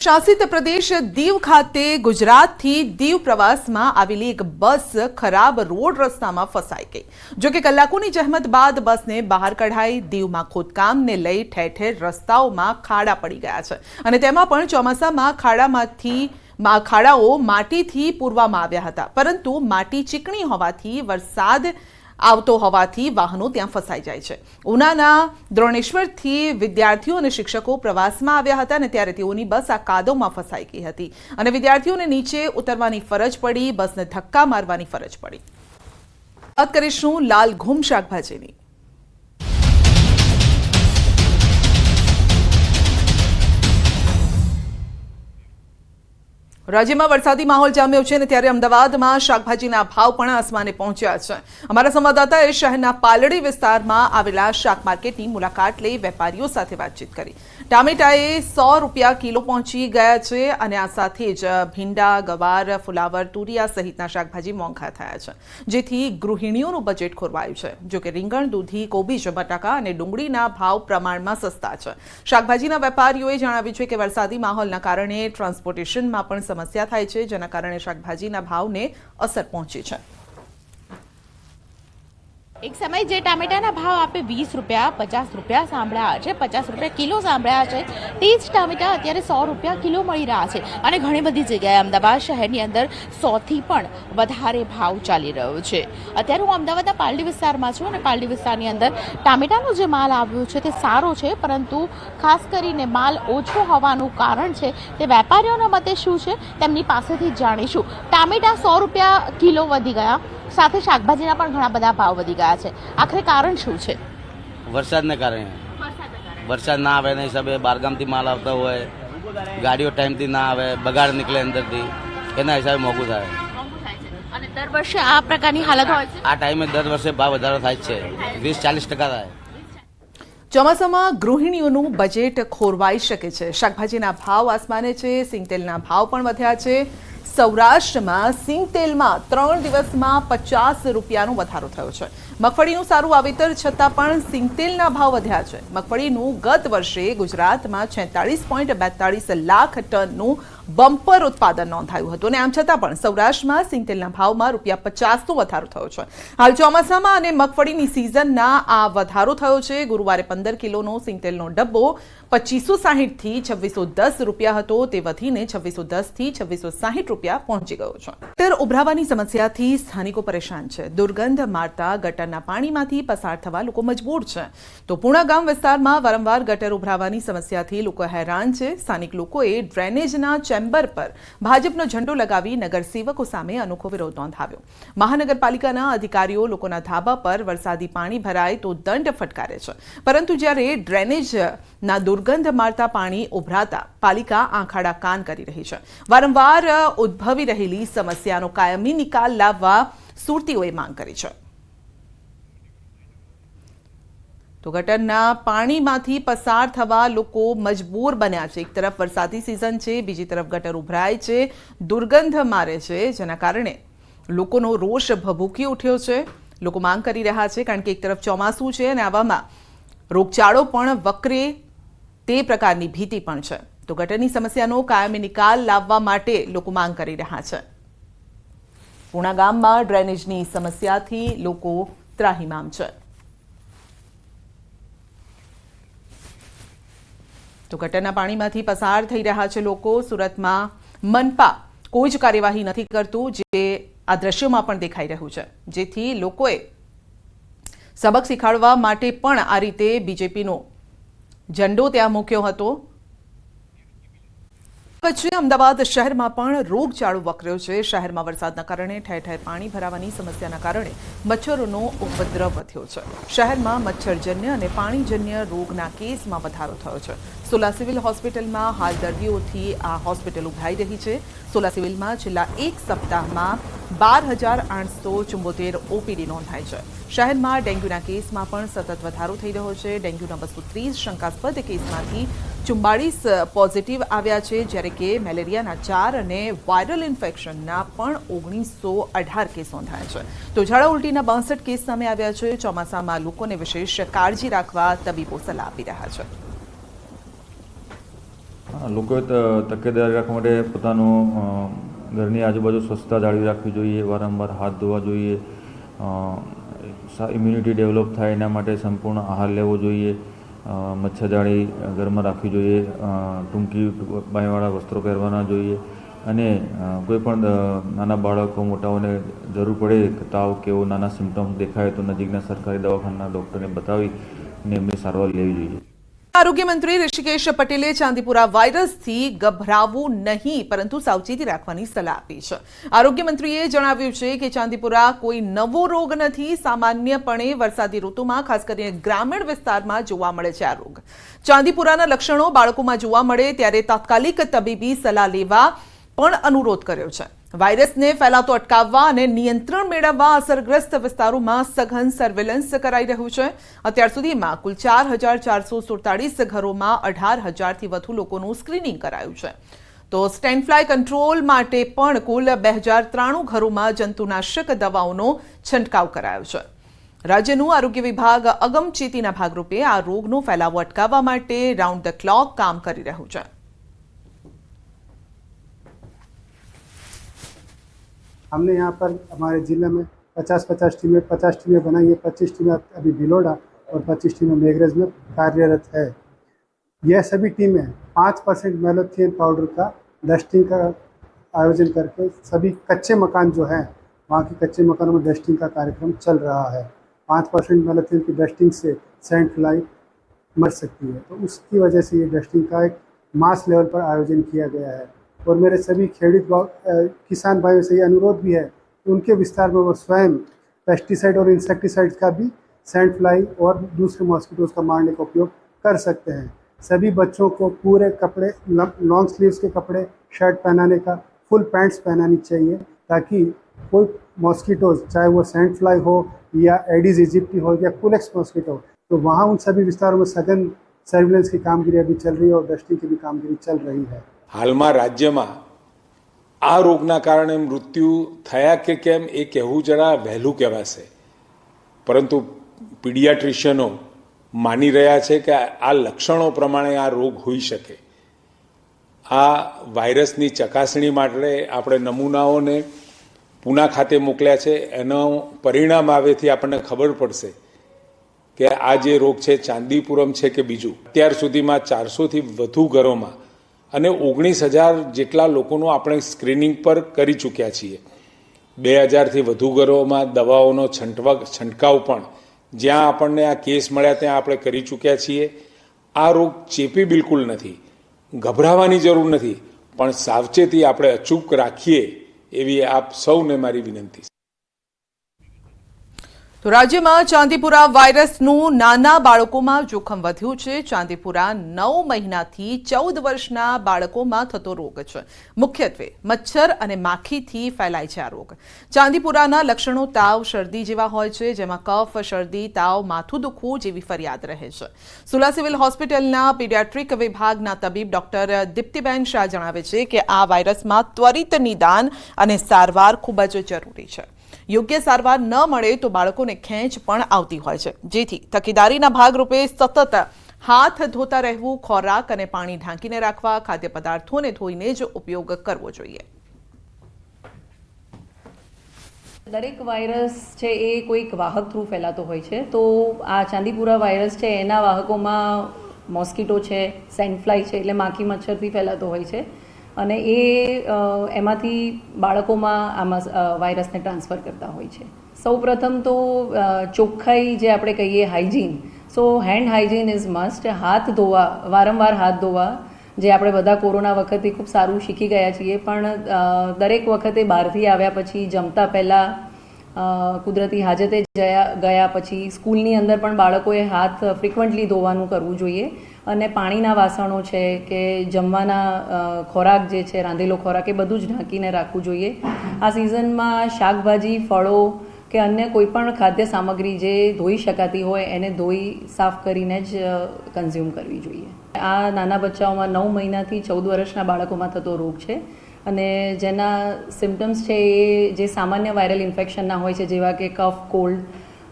શાસિત પ્રદેશ દીવ ખાતે ગુજરાતથી દીવ પ્રવાસમાં આવેલી એક બસ ખરાબ રોડ રસ્તામાં ફસાઈ ગઈ। જો કે કલાકોની જહેમત બાદ બસને બહાર કઢાઈ। દીવમાં ખોદકામને લઈ ઠેર ઠેર રસ્તાઓમાં ખાડા પડી ગયા છે અને તેમાં પણ ચોમાસામાં ખાડાઓ માટીથી પૂરવામાં આવ્યા હતા, પરંતુ માટી ચીકણી હોવાથી વરસાદ આવતો હોવાથી વાહનો ત્યાં ફસાઈ જાય છે। ઉનાના દ્રોણેશ્વરથી વિદ્યાર્થીઓ અને શિક્ષકો પ્રવાસમાં આવ્યા હતા અને ત્યારે તેઓની બસ આ કાદવમાં ફસાઈ ગઈ હતી અને વિદ્યાર્થીઓને નીચે ઉતરવાની ફરજ પડી, બસને ધક્કા મારવાની ફરજ પડી। વાત કરીશું લાલ ઘૂમ શાકભાજીની। રાજ્યમાં વરસાદી માહોલ જામ્યો છે અને ત્યારે અમદાવાદમાં શાકભાજીના ભાવ પણ આસમાને પહોંચ્યા છે। અમારા સંવાદદાતાએ શહેરના પાલડી વિસ્તારમાં આવેલા શાક માર્કેટની મુલાકાત લઈ વેપારીઓ સાથે વાતચીત કરી। ટામેટાએ 100 રૂપિયા કિલો પહોંચી ગયા છે અને આ સાથે જ ભીંડા, ગવાર, ફુલાવર, તુરિયા સહિતના શાકભાજી મોંઘા થયા છે, જેથી ગૃહિણીઓનું બજેટ ખોરવાયું છે। જો કે રીંગણ, દૂધી, કોબીજ, બટાકા અને ડુંગળીના ભાવ પ્રમાણમાં સસ્તા છે। શાકભાજીના વેપારીઓએ જણાવ્યું છે કે વરસાદી માહોલના કારણે ટ્રાન્સપોર્ટેશનમાં પણ સમસ્યા થાય છે, જેના કારણે શાકભાજીના ભાવને અસર પહોંચી છે। एक समय जे टामेटाना भाव आपे 20 रुपया 50 रुपया सांभळ्या छे, 50 रुपया किलो सांभळ्या छे, ते ज टामेटा अत्यारे 100 रुपया किलो मळी रह्या छे અને ઘણી બધી જગ્યાએ અમદાવાદ શહેરની અંદર 100 થી પણ વધારે ભાવ ચાલી રહ્યો છે। અત્યારે હું અમદાવાદના પાલડી વિસ્તારમાં છું અને પાલડી વિસ્તારની અંદર ટામેટાનો જે માલ આવ્યો છે તે સારો છે, પરંતુ ખાસ કરીને માલ ઓછો હોવાનું કારણ છે તે વેપારીઓના મતે શું છે તેમની પાસેથી જાણીશું। ટામેટા 100 રૂપિયા કિલો વધી ગયા, સાથે શાકભાજીના પણ ઘણા બધા ભાવ વધી ગયા છે। આખરે કારણ શું છે? વરસાદને કારણે। વરસાદ ના આવે એના હિસાબે બારગામથી માલ આવતા હોય, ગાડીઓ ટાઈમથી ના આવે, બગાડ નીકળે અંદરથી, એના હિસાબે મોંઘું થાય। અને દર વર્ષે આ પ્રકારની હાલત હોય છે? આ ટાઈમે દર વર્ષે ભાવ વધારો થાય છે, 20-40% થાય। ચોમાસામાં ગૃહિણીઓનું બજેટ ખોરવાઈ શકે છે। શાકભાજીના ભાવ આસમાને છે, સિંગતેલના ભાવ પણ વધ્યા છે। સૌરાષ્ટ્રમાં સિંગતેલમાં 3 દિવસમાં 50 રૂપિયાનો વધારો થયો છે। મગફળીનું સારું વાવેતર છતાં પણ સિંગતેલના ભાવ વધ્યા છે। મગફળીનું ગત વર્ષે ગુજરાતમાં 46.42 લાખ ટનનું બમ્પર ઉત્પાદન નોંધાયું હતું અને આમ છતાં પણ સૌરાષ્ટ્રમાં સિંગતેલના ભાવમાં ₹50નો વધારો થયો છે। હાલ ચોમાસામાં અને મગફળીની સિઝનના આ વધારો થયો છે। ગુરુવારે 15 કિલોનો સિંગતેલનો ડબ્બો 2560 થી 2610 રૂપિયા હતો, તે વધીને 2610 થી 2660 રૂપિયા પહોંચી ગયો છે। ગટર ઉભરાવાની સમસ્યાથી સ્થાનિકો પરેશાન છે। દુર્ગંધ મારતા ગટરના પાણીમાંથી પસાર થવા લોકો મજબૂર છે, તો પૂણા ગામ વિસ્તારમાં વારંવાર ગટર ઉભરાવાની સમસ્યાથી લોકો હેરાન છે। સ્થાનિક લોકોએ ડ્રેનેજના ચેમ્બર પર ભાજપનો ઝંડો લગાવી નગરસેવકો સામે અનોખો વિરોધ નોંધાવ્યો। મહાનગરપાલિકાના અધિકારીઓ લોકોના ધાબા પર વરસાદી પાણી ભરાય તો દંડ ફટકારે છે, પરંતુ જ્યારે ડ્રેનેજના દુર્ગંધ મારતા પાણી ઉભરાતા પાલિકા આંખાડા કાન કરી રહી છે। વારંવાર ઉદ્ભવી રહેલી સમસ્યાનો કાયમી નિકાલ લાવવા સુરતીઓએ માંગ કરી છે। તો ગટરના પાણીમાંથી પસાર થવા લોકો મજબૂર બન્યા છે। એક તરફ વરસાદી સિઝન છે, બીજી તરફ ગટર ઉભરાય છે, દુર્ગંધ મારે છે, જેના કારણે લોકોનો રોષ ભભૂકી ઉઠ્યો છે। લોકો માંગ કરી રહ્યા છે, કારણ કે એક તરફ ચોમાસું છે અને આવામાં રોગચાળો પણ વકરે તે પ્રકારની ભીતિ પણ છે। તો ગટરની સમસ્યાનો કાયમી નિકાલ લાવવા માટે લોકો માંગ કરી રહ્યા છે। પૂણા ગામમાં ડ્રેનેજની સમસ્યાથી લોકો ત્રાહિમામ છે। તો ગટરના પાણીમાંથી પસાર થઈ રહ્યા છે લોકો। સુરતમાં મનપા કોઈ જ કાર્યવાહી નથી કરતું, જે આ દ્રશ્યોમાં પણ દેખાઈ રહ્યું છે, જેથી લોકોએ સબક શીખવાડવા માટે પણ આ રીતે બીજેપીનો ઝંડો ત્યાં મૂક્યો હતો। વચ્ચે અમદાવાદ શહેરમાં પણ રોગચાળો વકર્યો છે। શહેરમાં વરસાદના કારણે ઠેર ઠેર પાણી ભરાવાની સમસ્યાના કારણે મચ્છરોનો ઉપદ્રવ વધ્યો છે। શહેરમાં મચ્છરજન્ય અને પાણીજન્ય રોગના કેસમાં વધારો થયો છે। સોલા સિવિલ હોસ્પિટલમાં હાલ દર્દીઓથી આ હોસ્પિટલ ઉભરાઈ રહી છે। સોલા સિવિલમાં છેલ્લા એક સપ્તાહમાં 12,874 ઓપીડી નોંધાઈ છે। શહેરમાં ડેન્ગ્યુના કેસમાં પણ સતત વધારો થઈ રહ્યો છે। ડેન્ગ્યુના 230 શંકાસ્પદ કેસમાંથી 44 પોઝિટિવ આવ્યા છે, જ્યારે કે મેલેરિયાના 4 અને વાયરલ ઇન્ફેક્શનના પણ 1918 કેસ નોંધાયા છે। તો ઝાડા ઉલટીના 62 કેસ સામે આવ્યા છે। ચોમાસામાં લોકોને વિશેષ કાળજી રાખવા તબીબો સલાહ આપી રહ્યા છે। લોકોએ તકેદારી રાખવા માટે પોતાનું ઘરની આજુબાજુ સ્વચ્છતા જાળવી રાખવી જોઈએ, વારંવાર હાથ ધોવા જોઈએ, ઇમ્યુનિટી ડેવલપ થાય એના માટે સંપૂર્ણ આહાર લેવો જોઈએ, મચ્છરદાણી ઘરમાં રાખવી જોઈએ, ટૂંકી બાંયવાળા વસ્ત્રો પહેરવાના જોઈએ અને કોઈ પણ નાના બાળકો મોટાઓને જરૂર પડે તાવ કે એવો નાના સિમ્ટમ્સ દેખાય તો નજીકના સરકારી દવાખાના ડૉક્ટરને બતાવી અને એમની સારવાર લેવી જોઈએ. આરોગ્ય મંત્રી ઋષિકેશ પટેલે ચાંદીપુરા વાયરસથી ગભરાવું નહીં પરંતુ સાવચેતી રાખવાની સલાહ આપી છે. આરોગ્ય મંત્રીએ જણાવ્યું છે કે ચાંદીપુરા કોઈ નવો રોગ નથી. સામાન્યપણે વરસાદી ઋતુમાં ખાસ કરીને ગ્રામીણ વિસ્તારમાં જોવા મળે છે આ રોગ. ચાંદીપુરાના લક્ષણો બાળકોમાં જોવા મળે ત્યારે તાત્કાલિક તબીબી સલાહ લેવા પણ અનુરોધ કર્યો છે. વાયરસને ફેલાતો અટકાવવા અને નિયંત્રણ મેળવવા અસરગ્રસ્ત વિસ્તારોમાં સઘન સર્વેલન્સ કરાઈ રહ્યું છે. અત્યાર સુધીમાં કુલ 4,447 ઘરોમાં 18,000થી વધુ લોકોનું સ્ક્રીનિંગ કરાયું છે. તો સ્ટેન્ડ ફ્લાય કંટ્રોલ માટે પણ કુલ 2,093 ઘરોમાં જંતુનાશક દવાઓનો છંટકાવ કરાયો છે. રાજ્યનું આરોગ્ય વિભાગ અગમચેતીના ભાગરૂપે આ રોગનો ફેલાવો અટકાવવા માટે રાઉન્ડ ધ ક્લોક કામ કરી રહ્યું છે. हमने यहाँ पर हमारे ज़िले में 50 टीमें बनाई है. 25 टीमें अभी भिलोड़ा और 25 टीमें मेघरज में कार्यरत है. यह सभी टीमें 5% मैलोथियन पाउडर का डस्टिंग का आयोजन करके सभी कच्चे मकान जो हैं वहाँ के कच्चे मकानों में डस्टिंग का कार्यक्रम चल रहा है. 5% मैलोथियन की डस्टिंग से सैंड फ्लाई मर सकती है, तो उसकी वजह से ये डस्टिंग का एक मास लेवल पर आयोजन किया गया है. और मेरे सभी खेड़ित किसान भाइयों से ये अनुरोध भी है कि उनके विस्तार में वो स्वयं पेस्टिसाइड और इंसेक्टिसाइड्स का भी सैंड फ्लाई और दूसरे मॉस्किटोज़ का मारने का उपयोग कर सकते हैं. सभी बच्चों को पूरे कपड़े, लॉन्ग स्लीव्स के कपड़े, शर्ट पहनाने का, फुल पैंट्स पहनानी चाहिए ताकि कोई मॉस्किटोज़ चाहे वो सैंड फ्लाई हो या एडिस इजिप्टी हो या कुलेक्स मॉस्किटो, तो वहाँ उन सभी विस्तारों में सघन सर्विलेंस की कामगिरी अभी चल रही है और डस्टिंग की भी कामगिरी चल रही है. હાલમાં રાજ્યમાં આ રોગના કારણે મૃત્યુ થયા કે કેમ એ કહેવું જરા વહેલું કહેવાશે, પરંતુ પીડિયાટ્રિશિયનો માની રહ્યા છે કે આ લક્ષણો પ્રમાણે આ રોગ હોઈ શકે. આ વાયરસની ચકાસણી માટે આપણે નમૂનાઓને પૂના ખાતે મોકલ્યા છે. એનો પરિણામ આવેથી આપણને ખબર પડશે કે આ જે રોગ છે ચાંદીપુરમ છે કે બીજું. અત્યાર સુધીમાં 400થી વધુ ઘરોમાં અને 19,000 જેટલા લોકોનું આપણે સ્ક્રીનિંગ પર કરી ચૂક્યા છીએ. 2,000થી વધુ ઘરોમાં દવાઓનો છંટકાવ પણ જ્યાં આપણને આ કેસ મળ્યા ત્યાં આપણે કરી ચૂક્યા છીએ. આ રોગ ચેપી બિલકુલ નથી, ગભરાવાની જરૂર નથી, પણ સાવચેતી આપણે અચૂક રાખીએ એવી આપ સૌને મારી વિનંતી છે. તો રાજ્યમાં ચાંદીપુરા વાયરસનું નાના બાળકોમાં જોખમ વધ્યું છે. ચાંદીપુરા 9 મહિનાથી 14 વર્ષના બાળકોમાં થતો રોગ છે. મુખ્યત્વે મચ્છર અને માખીથી ફેલાય છે આ રોગ. ચાંદીપુરાના લક્ષણો તાવ, શરદી જેવા હોય છે, જેમાં કફ, શરદી, તાવ, માથું દુખવું જેવી ફરિયાદ રહે છે. સુલા સિવિલ હોસ્પિટલના પીડિયાટ્રિક વિભાગના તબીબ ડોક્ટર દીપ્તિબેન શાહ જણાવે છે કે આ વાયરસમાં ત્વરિત નિદાન અને સારવાર ખૂબ જ જરૂરી છે. યોગ્ય સારવાર ન મળે તો બાળકોને ખેંચ પણ આવતી હોય છે, જેથી તકેદારીના ભાગરૂપે સતત હાથ ધોતા રહેવું, ખોરાક અને પાણી ઢાંકીને રાખવા, ખાદ્ય પદાર્થોને ધોઈને જ ઉપયોગ કરવો જોઈએ. દરેક વાયરસ છે એ કોઈક વાહક થ્રુ ફેલાતો હોય છે. તો આ ચાંદીપુરા વાયરસ છે એના વાહકોમાં મોસ્કીટો છે, સેન્ડ ફ્લાય છે એટલે માખી મચ્છરથી ફેલાતો હોય છે અને એ એમાંથી બાળકોમાં આમાં વાયરસને ટ્રાન્સફર કરતા હોય છે. સૌપ્રથમ તો ચોખ્ખાઈ જે આપણે કહીએ hygiene, so hand hygiene is must. હાથ ધોવા, વારંવાર હાથ ધોવા, જે આપણે બધા કોરોના વખતે ખૂબ સારું શીખી ગયા છીએ, પણ દરેક વખતે બહારથી આવ્યા પછી, જમતા પહેલાં, કુદરતી હાજતે ગયા પછી, સ્કૂલની અંદર પણ બાળકોએ હાથ ફ્રિકવન્ટલી ધોવાનું કરવું જોઈએ. અને પાણીના વાસણો છે કે જમવાના ખોરાક જે છે, રાંધેલો ખોરાક, એ બધું જ ઢાંકીને રાખવું જોઈએ. આ સિઝનમાં શાકભાજી, ફળો કે અન્ય કોઈપણ ખાદ્ય સામગ્રી જે ધોઈ શકાતી હોય એને ધોઈ સાફ કરીને જ કન્ઝ્યુમ કરવી જોઈએ. આ નાના બચ્ચાઓમાં 9 મહિનાથી 14 વર્ષના બાળકોમાં થતો રોગ છે અને જેના સિમ્ટમ્સ છે એ જે સામાન્ય વાયરલ ઇન્ફેક્શનના હોય છે, જેવા કે કફ, કોલ્ડ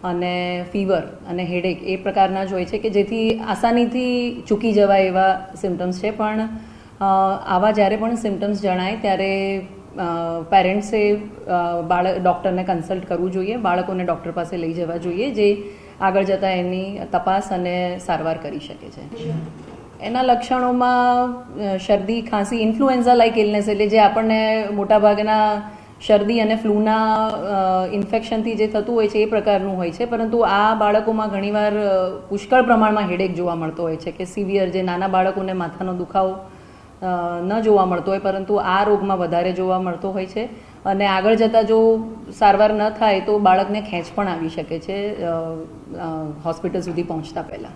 અને ફીવર અને હેડેક, એ પ્રકારના જ હોય છે કે જેથી આસાનીથી ચૂકી જવાય એવા સિમ્ટમ્સ છે. પણ આવા જ્યારે પણ સિમ્ટમ્સ જણાય ત્યારે પેરેન્ટ્સે ડૉક્ટરને કન્સલ્ટ કરવું જોઈએ, બાળકોને ડૉક્ટર પાસે લઈ જવા જોઈએ, જે આગળ જતાં એની તપાસ અને સારવાર કરી શકે છે. એના લક્ષણોમાં શરદી, ખાંસી, ઇન્ફ્લુએન્ઝા લાઇક ઇલનેસ એટલે જે આપણને મોટાભાગના શરદી અને ફ્લૂના ઇન્ફેક્શનથી જે થતું હોય છે એ પ્રકારનું હોય છે, પરંતુ આ બાળકોમાં ઘણીવાર પુષ્કળ પ્રમાણમાં હેડેક જોવા મળતો હોય છે કે સિવિયર, જે નાના બાળકોને માથાનો દુખાવો ન જોવા મળતો હોય પરંતુ આ રોગમાં વધારે જોવા મળતો હોય છે. અને આગળ જતાં જો સારવાર ન થાય તો બાળકને ખેંચ પણ આવી શકે છે હોસ્પિટલ સુધી પહોંચતા પહેલાં.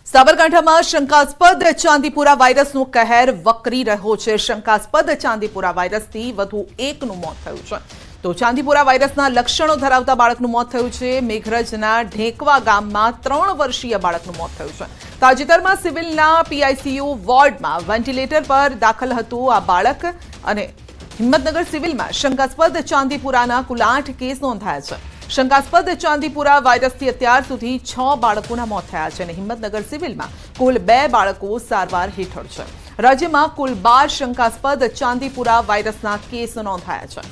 સાબરકાંઠામાં શંકાસ્પદ ચાંદીપુરા વાયરસનો કહેર વકરી રહ્યો છે. શંકાસ્પદ ચાંદીપુરા વાયરસથી વધુ એકનું મોત થયું છે. તો ચાંદીપુરા વાયરસના લક્ષણો ધરાવતા બાળકનું મોત થયું છે. મેઘરજના ઢેકવા ગામમાં 3 વર્ષીય બાળકનું મોત થયું છે. તાજેતરમાં સિવિલના PICU વોર્ડમાં વેન્ટિલેટર પર દાખલ હતું આ બાળક. અને હિંમતનગર સિવિલમાં શંકાસ્પદ ચાંદીપુરાના કુલ 8 કેસ નોંધાયા છે. શંકાસ્પદ ચાંદીપુરા વાયરસથી અત્યાર સુધી 6 બાળકોના મોત થયા છે અને હિંમતનગર સિવિલમાં કુલ 2 બાળકો સારવાર હેઠળ છે. રાજ્યમાં કુલ 12 શંકાસ્પદ ચાંદીપુરા વાયરસના કેસ નોંધાયા છે.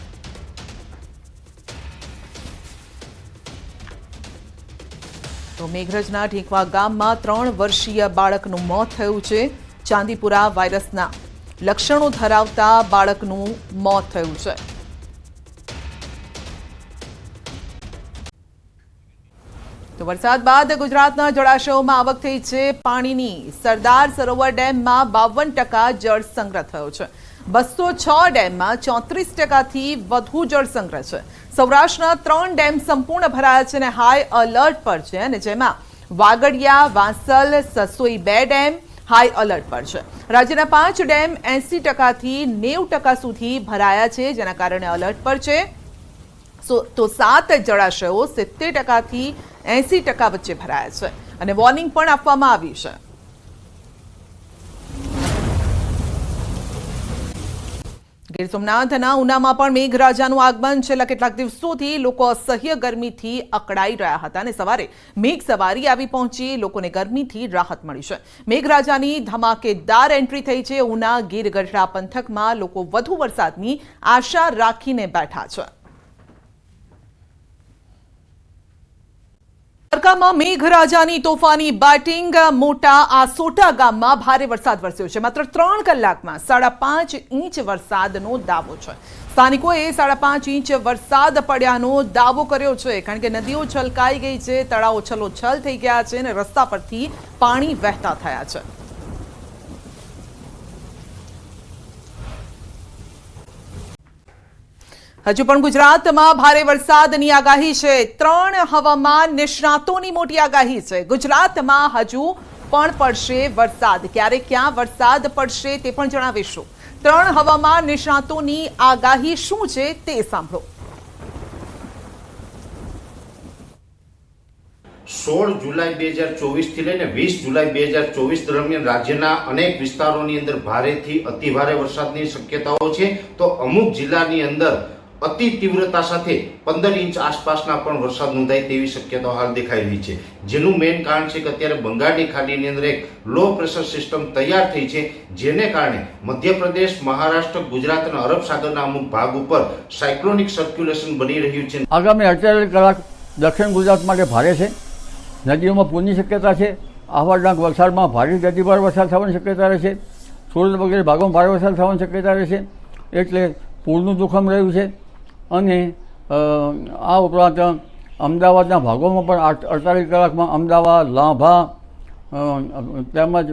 તો મેઘરજના ઢેકવા ગામમાં 3 વર્ષીય બાળકનું મોત થયું છે. ચાંદીપુરા વાયરસના લક્ષણો ધરાવતા બાળકનું મોત થયું છે. તો વરસાદ બાદ ગુજરાતના જળાશયોમાં આવક થઈ છે પાણીની. સરદાર સરોવર ડેમમાં 52% જળ સંગ્રહ થયો છે. 206 ડેમમાં 34%થી વધુ જળ સંગ્રહ છે. સૌરાષ્ટ્રના 3 ડેમ સંપૂર્ણ ભરાયા છે અને હાઈ એલર્ટ પર છે, અને જેમાં Vagadiya, Vansal, Sasoi 2 dam high alert પર છે. રાજ્યના 5 ડેમ 80%થી 90% સુધી ભરાયા છે, જેના કારણે એલર્ટ પર છે. તો 7 જળાશયો 70%થી 80% વચ્ચે ભરાયા છે અને વોર્નિંગ પણ આપવામાં આવી છે. ગીર સોમનાથના ઉનામાં પણ મેઘરાજાનું આગમન. છેલ્લા કેટલાક દિવસોથી લોકો અસહ્ય ગરમીથી અકળાઈ રહ્યા હતા અને સવારે મેઘ સવારી આવી પહોંચી લોકોને ગરમીથી રાહત મળી છે. મેઘરાજાની ધમાકેદાર એન્ટ્રી થઈ છે. ઉના, ગીર ગઢડા પંથકમાં લોકો વધુ વરસાદની આશા રાખીને બેઠા છે. દ્વારકામાં મેઘરાજાની તોફાની બેટિંગ. મોટા આસોટા ગામમાં ભારે વરસાદ વરસ્યો છે. માત્ર 3 કલાકમાં 5.5 ઇંચ વરસાદનો દાવો છે. સ્થાનિકોએ 5.5 ઇંચ વરસાદ પડ્યાનો દાવો કર્યો છે, કારણ કે નદીઓ છલકાઈ ગઈ છે, તળાવો છલોછલ થઈ ગયા છે અને રસ્તા પરથી પાણી વહેતા થયા છે. હજુ પણ ગુજરાતમાં ભારે વરસાદની આગાહી છે. 3 હવામાન નિષ્ણાતોની મોટી આગાહી છે. ગુજરાતમાં હજુ પણ પડશે વરસાદ. ક્યારે ક્યાં વરસાદ પડશે તે પણ જણાવીશું. 3 હવામાન નિષ્ણાતોની આગાહી શું છે તે સાંભળો. 16 જુલાઈ 2024 થી લઈને 20 જુલાઈ 2024 દરમિયાન રાજ્યના અનેક વિસ્તારોની અંદર ભારેથી અતિભારે વરસાદની શક્યતાઓ છે. તો અમુક જિલ્લાની અંદર અતિ તીવ્રતા સાથે 15 ઇંચ આસપાસના પણ વરસાદ નોંધાય તેવી શક્યતાઓ હાલ દેખાઈ રહી છે. જેનું મેઇન કારણ છે કે અત્યારે બંગાળની ખાડીની અંદર એક લો પ્રેશર સિસ્ટમ તૈયાર થઈ છે, જેને કારણે મધ્યપ્રદેશ, મહારાષ્ટ્ર, ગુજરાત અને અરબ સાગરના અમુક ભાગ ઉપર સાયક્લોનિક સર્ક્યુલેશન બની રહ્યું છે. આગામી 48 કલાક દક્ષિણ ગુજરાત માટે ભારે છે. નદીઓમાં પૂરની શક્યતા છે. આહવા ડાંગ વલસાડમાં ભારેથી અતિભારે વરસાદ થવાની શક્યતા રહેશે. સુરત વગેરે ભાગોમાં ભારે વરસાદ થવાની શક્યતા રહેશે. એટલે પૂરનું જોખમ રહ્યું છે. અને આ ઉપરાંત અમદાવાદના ભાગોમાં પણ 48 કલાકમાં અમદાવાદ, લાંભા તેમજ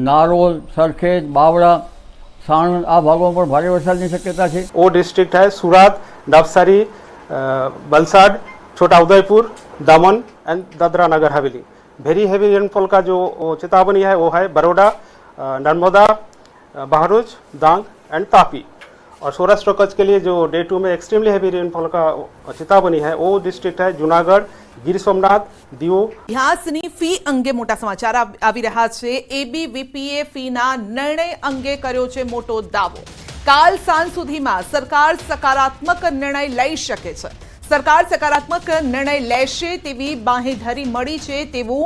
નારોલ, સરખેજ, બાવળા, સાણંદ આ ભાગોમાં પણ ભારે વરસાદની શક્યતા છે. वो डिस्ट्रिक्ट है सूरत, नवसारी, वलसाड, छोटा उदयपुर, दमन and Dadra Nagar Haveli. Very heavy rainfall का जो चेतावनी है वो है बड़ौदा, नर्मदा, बहरोज, डांग एंड तापी. और सौराष्ट्र कच्छ के लिए जो डे 2 में एक्सट्रीमली हैवी रेनफॉल का चेतावनी है वो डिस्ट्रिक्ट है जूनागढ़, गीर सोमनाथ, દીવ. ઇતિહાસની ફી અંગે મોટા સમાચાર આવી રહ્યા છે. એબીવીપીએ ફીના નિર્ણય અંગે કર્યો છે મોટો દાવો. કાલ સાંજ સુધીમાં સરકાર સકારાત્મક નિર્ણય લઈ શકે છે. સરકાર સકારાત્મક નિર્ણય લેશે તેવી બાંહેધરી મળી છે તેવું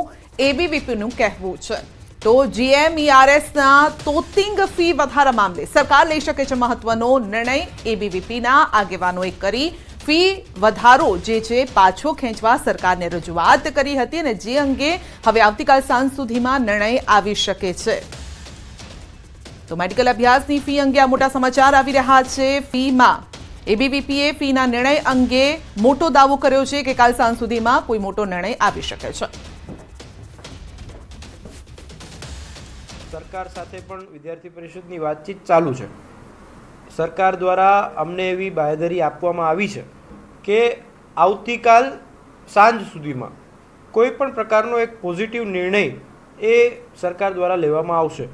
એબીવીપીનું કહેવું છે. તો GMERSના તોતિંગ ફી વધારા મામલે સરકાર લઈ શકે છે મહત્વનો નિર્ણય. ABVPના આગેવાનોએ કરી ફી વધારો જે છે પાછો ખેંચવા સરકારને રજૂઆત કરી હતી અને જે અંગે હવે આવતીકાલ સાંજ સુધીમાં નિર્ણય આવી શકે છે. તો મેડિકલ અભ્યાસની ફી અંગે આ મોટા સમાચાર આવી રહ્યા છે. ફીમાં ABVPએ ફીના નિર્ણય અંગે મોટો દાવો કર્યો છે કે કાલ સાંજ સુધીમાં કોઈ મોટો નિર્ણય આવી શકે છે. સરકાર સાથે પણ વિદ્યાર્થી પરિષદની વાતચીત ચાલુ છે. સરકાર દ્વારા અમને એવી બાંયધરી આપવામાં આવી છે કે આવતીકાલ સાંજ સુધીમાં કોઈ પણ પ્રકારનો એક પોઝિટિવ નિર્ણય એ સરકાર દ્વારા લેવામાં આવશે.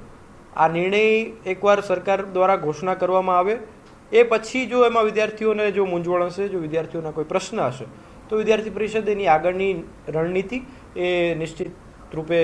આ નિર્ણય એકવાર સરકાર દ્વારા ઘોષણા કરવામાં આવે એ પછી જો એમાં વિદ્યાર્થીઓને જો મૂંઝવણ હશે, જો વિદ્યાર્થીઓના કોઈ પ્રશ્ન હશે તો વિદ્યાર્થી પરિષદ એની આગળની રણનીતિ એ નિશ્ચિત રૂપે